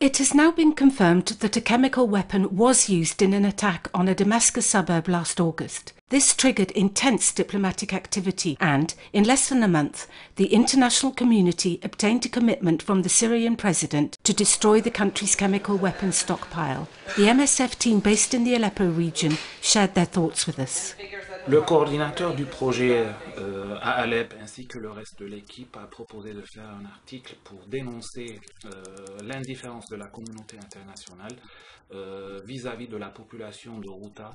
It has now been confirmed that a chemical weapon was used in an attack on a Damascus suburb last August. This triggered intense diplomatic activity and, in less than a month, the international community obtained a commitment from the Syrian president to destroy the country's chemical weapons stockpile. The MSF team based in the Aleppo region shared their thoughts with us. Le coordinateur du projet à Alep ainsi que le reste de l'équipe a proposé de faire un article pour dénoncer l'indifférence de la communauté internationale vis-à-vis de la population de Ghouta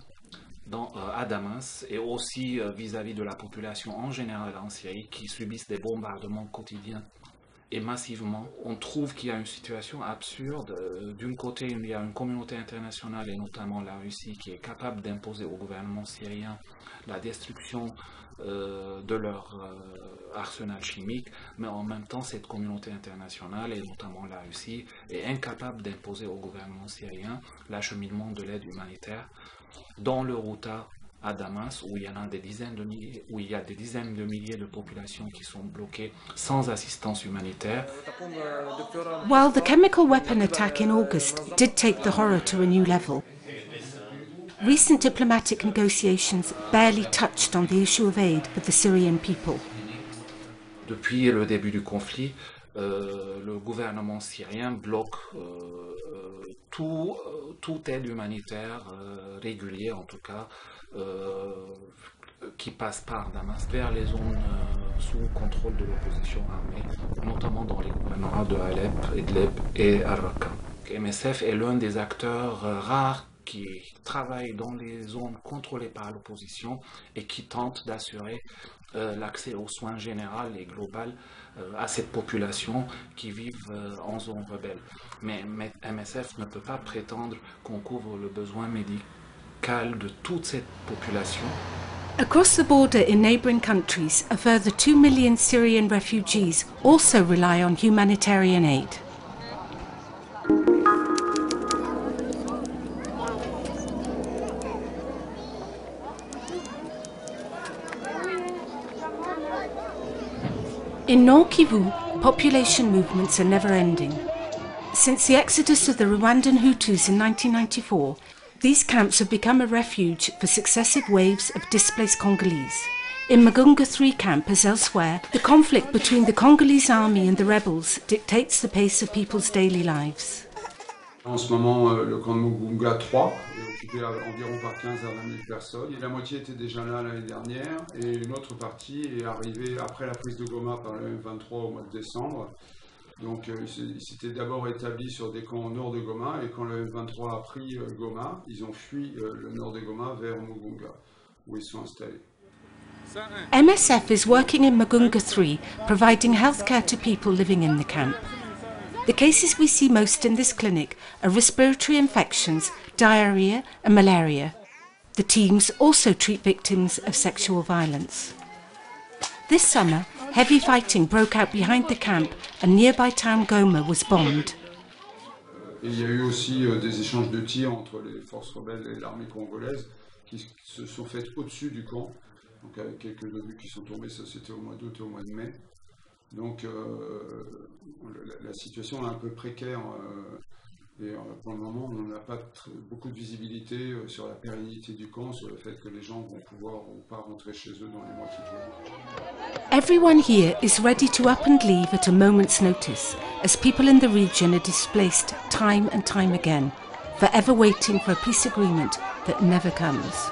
à Damas et aussi vis-à-vis de la population en général en Syrie qui subissent des bombardements quotidiens et massivement. On trouve qu'il y a une situation absurde. D'un côté, il y a une communauté internationale et notamment la Russie qui est capable d'imposer au gouvernement syrien la destruction de leur arsenal chimique, mais en même temps cette communauté internationale et notamment la Russie est incapable d'imposer au gouvernement syrien l'acheminement de l'aide humanitaire dans le Ghouta à Damas où il y a des dizaines de milliers de populations qui sont bloquées sans assistance humanitaire. While the chemical weapon attack in August did take the horror to a new level, recent diplomatic negotiations barely touched on the issue of aid for the Syrian people. Depuis le début du conflit, le gouvernement syrien bloque toute aide humanitaire régulière, en tout cas, qui passe par Damas vers les zones sous contrôle de l'opposition armée, notamment dans les gouvernements de Alep, Idlib et Al-Raqqa. MSF est l'un des acteurs rares qui travaille dans les zones contrôlées par l'opposition et qui tente d'assurer l'accès aux soins généraux et global à cette population qui vivent en zone rebelle. Mais MSF ne peut pas prétendre qu'on couvre le besoin médical de toute cette population. Across the border in neighbouring countries, a further 2 million Syrian refugees also rely on humanitarian aid. In North Kivu, population movements are never ending. Since the exodus of the Rwandan Hutus in 1994, these camps have become a refuge for successive waves of displaced Congolese. In Magunga 3 camp, as elsewhere, the conflict between the Congolese army and the rebels dictates the pace of people's daily lives. En ce moment, le camp de Magunga 3 est occupé environ par 15 à 20 000 personnes. Et la moitié était déjà là l'année dernière. Et une autre partie est arrivée après la prise de Goma par le M23 au mois de décembre. Donc ils s'étaient d'abord établis sur des camps au nord de Goma. Et quand le M23 a pris Goma, ils ont fui le nord de Goma vers Magunga, où ils sont installés. MSF is working in Magunga 3, providing healthcare to people living in the camp. The cases we see most in this clinic are respiratory infections, diarrhea and malaria. The teams also treat victims of sexual violence. This summer, heavy fighting broke out behind the camp and nearby town Goma was bombed. Il y a eu aussi des échanges de tirs entre les forces rebelles et l'armée congolaise qui se sont faites au-dessus du camp. Donc avec quelques obus qui sont tombés, ça c'était au mois d'août et au mois de mai. Donc la situation est un peu précaire et pour le moment on n'a pas beaucoup de visibilité sur la pérennité du camp, sur le fait que les gens vont pouvoir ou pas rentrer chez eux dans les mois qui viennent. Everyone here is ready to up and leave at a moment's notice as people in the region are displaced time and time again, forever waiting for a peace agreement that never comes.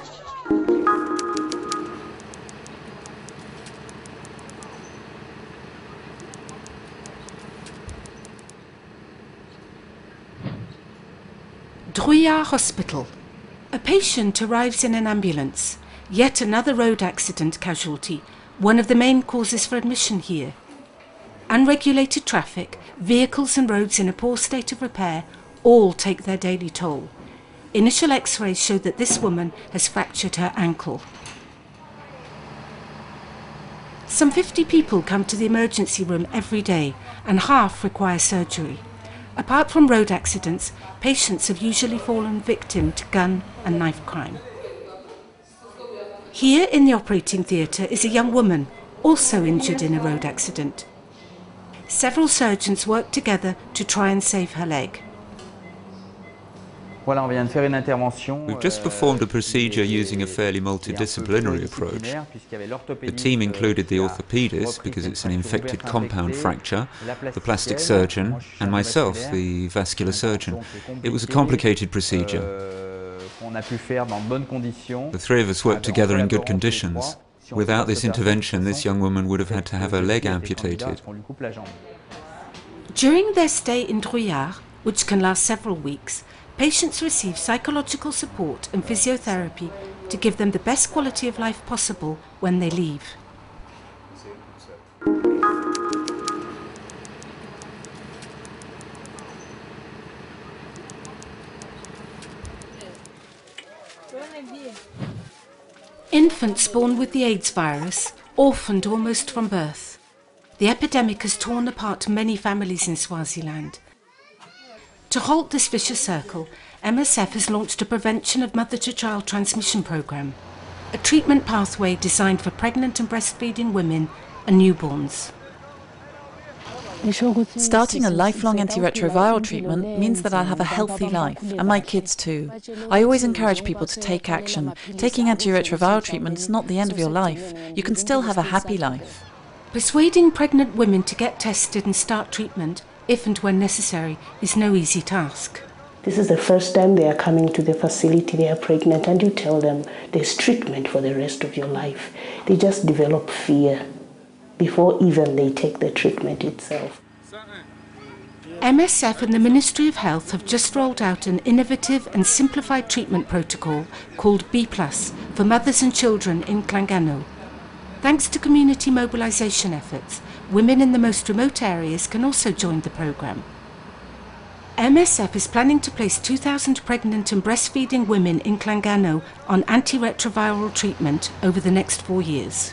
Druyar Hospital. A patient arrives in an ambulance, yet another road accident casualty, one of the main causes for admission here. Unregulated traffic, vehicles and roads in a poor state of repair all take their daily toll. Initial x-rays show that this woman has fractured her ankle. Some 50 people come to the emergency room every day and half require surgery. Apart from road accidents, patients have usually fallen victim to gun and knife crime. Here in the operating theatre is a young woman, also injured in a road accident. Several surgeons work together to try and save her leg. We've just performed a procedure using a fairly multidisciplinary approach. The team included the orthopaedist, because it's an infected compound fracture, the plastic surgeon, and myself, the vascular surgeon. It was a complicated procedure. The three of us worked together in good conditions. Without this intervention, this young woman would have had to have her leg amputated. During their stay in Drouillard, which can last several weeks, patients receive psychological support and physiotherapy to give them the best quality of life possible when they leave. Infants born with the AIDS virus, orphaned almost from birth. The epidemic has torn apart many families in Swaziland. To halt this vicious circle, MSF has launched a prevention of mother-to-child transmission programme, a treatment pathway designed for pregnant and breastfeeding women and newborns. Starting a lifelong antiretroviral treatment means that I'll have a healthy life, and my kids too. I always encourage people to take action. Taking antiretroviral treatment is not the end of your life. You can still have a happy life. Persuading pregnant women to get tested and start treatment, if and when necessary, is no easy task. This is the first time they are coming to the facility, they are pregnant, and you tell them there's treatment for the rest of your life. They just develop fear before even they take the treatment itself. MSF and the Ministry of Health have just rolled out an innovative and simplified treatment protocol called B+, for mothers and children in Klangano. Thanks to community mobilisation efforts, women in the most remote areas can also join the programme. MSF is planning to place 2,000 pregnant and breastfeeding women in Klangano on antiretroviral treatment over the next 4 years.